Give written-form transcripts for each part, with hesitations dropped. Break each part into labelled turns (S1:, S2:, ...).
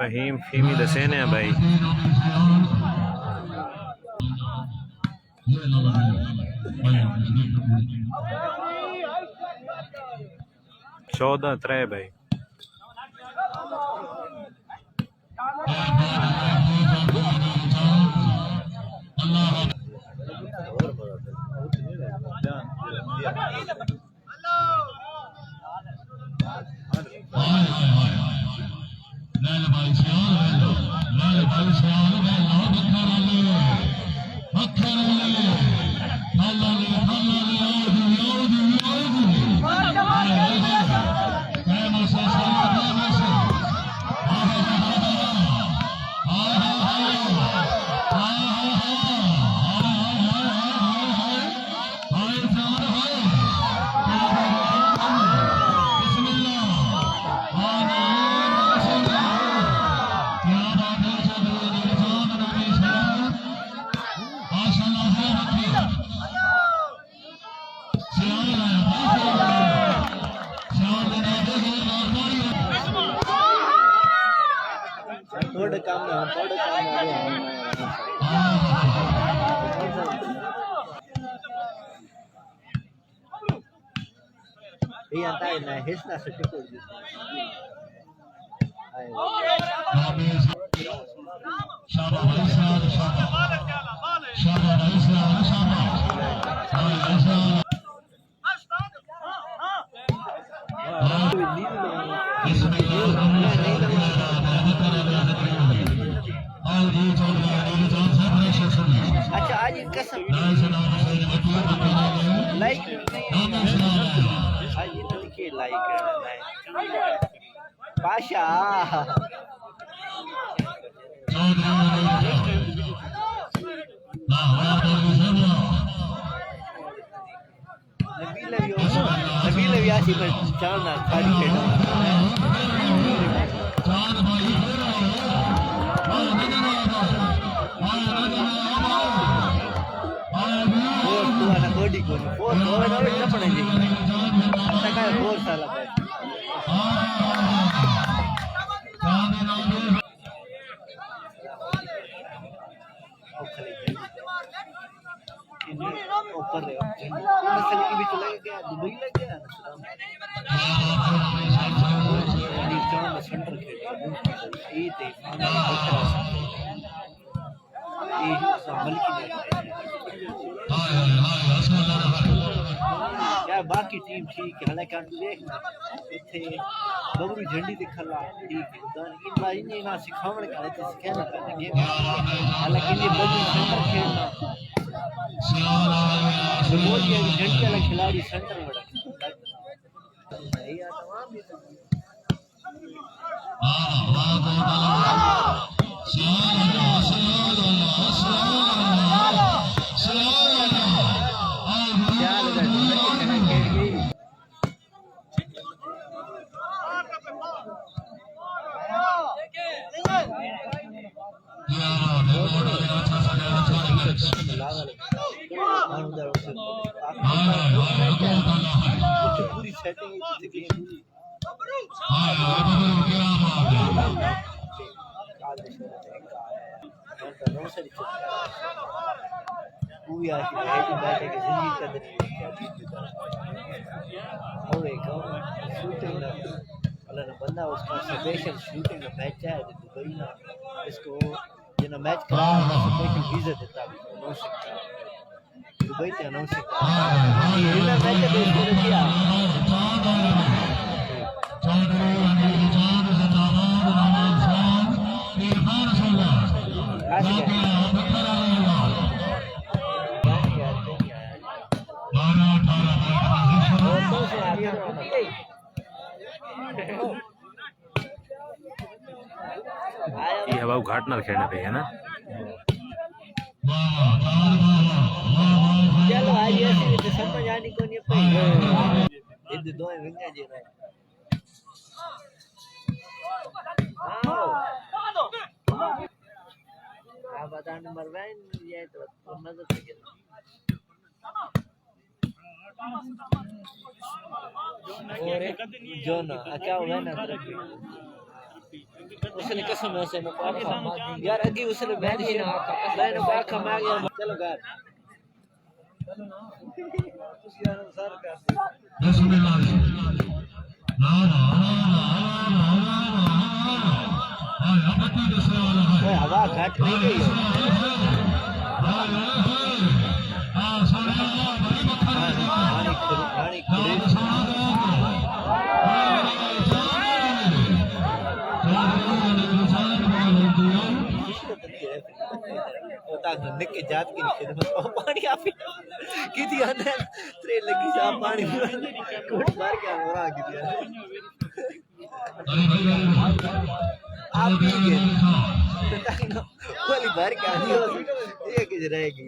S1: फहीम फीमी दसेने हैं भाई 14-3 भाई
S2: काम में थोड़े काम में ये आता है ना हिस्सा से टिको अच्छा आज कसम लाइक आज के लाइक पाशा नबील व्यासी पर चांदा खाली खेड़ा कोडी को फोर होवे न पड़े जी तका फोर साला ऊपर मसल की भी चला गया दुबई लग गया नीचे में सेंटर खेल ये थे ये संभल की क्या बाकी टीम ठीक है हालांकि आप देखना इथे बगरू झंडी दिखला ठीक है दान इन बार इन्हें ना सिखावण का तो सिखाना करने गेम हालांकि ये बगरू सेंटर खेलना बोल के झंडी वाला खिलाड़ी सेंटर में नहीं यार तमाम भी पूरी सेटिंग पूरी आशी बैठे के जिंदगी कदर और एक शूटिंग अल्लाह ने बंदा उसका स्पेशल शूटिंग में मैच है दुबई ना इसको जिन्हें मैच करा स्पेशल वीजा देता दुबई से अनाउंस ये मैच है इसको किया
S1: ये हवा घाट ना खेलने पे है ना
S2: चलो आज ऐसे तो समझ आनी को नहीं पई ये दो विंगा जी रहे आप बता नंबर 1 ये तो नजर से और जो ना क्या हुआ ना उसने कसम से मुकाफा यार अगे उसने बैठ ही ना मैंने बाखा मार गया चलो घर चलो ना उस यार सर कर बिस्मिल्लाह ना ना ओए हवा घट नहीं गई निके जात की खिदमत पानी आप की थी अंदर त्रे लगी सा पानी कोट मार के हो रहा की थी आप भी के वाली भर के आनी ये किज रहेगी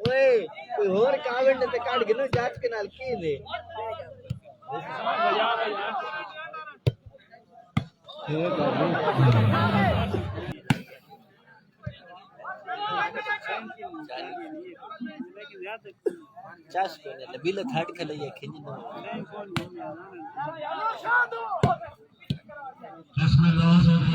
S2: ओए कोई और कावड़ ने ते काट के नो जात के नाल की ने चास पे ने बिल थर्ड खेले ये खिंज न बिस्मिल्लाह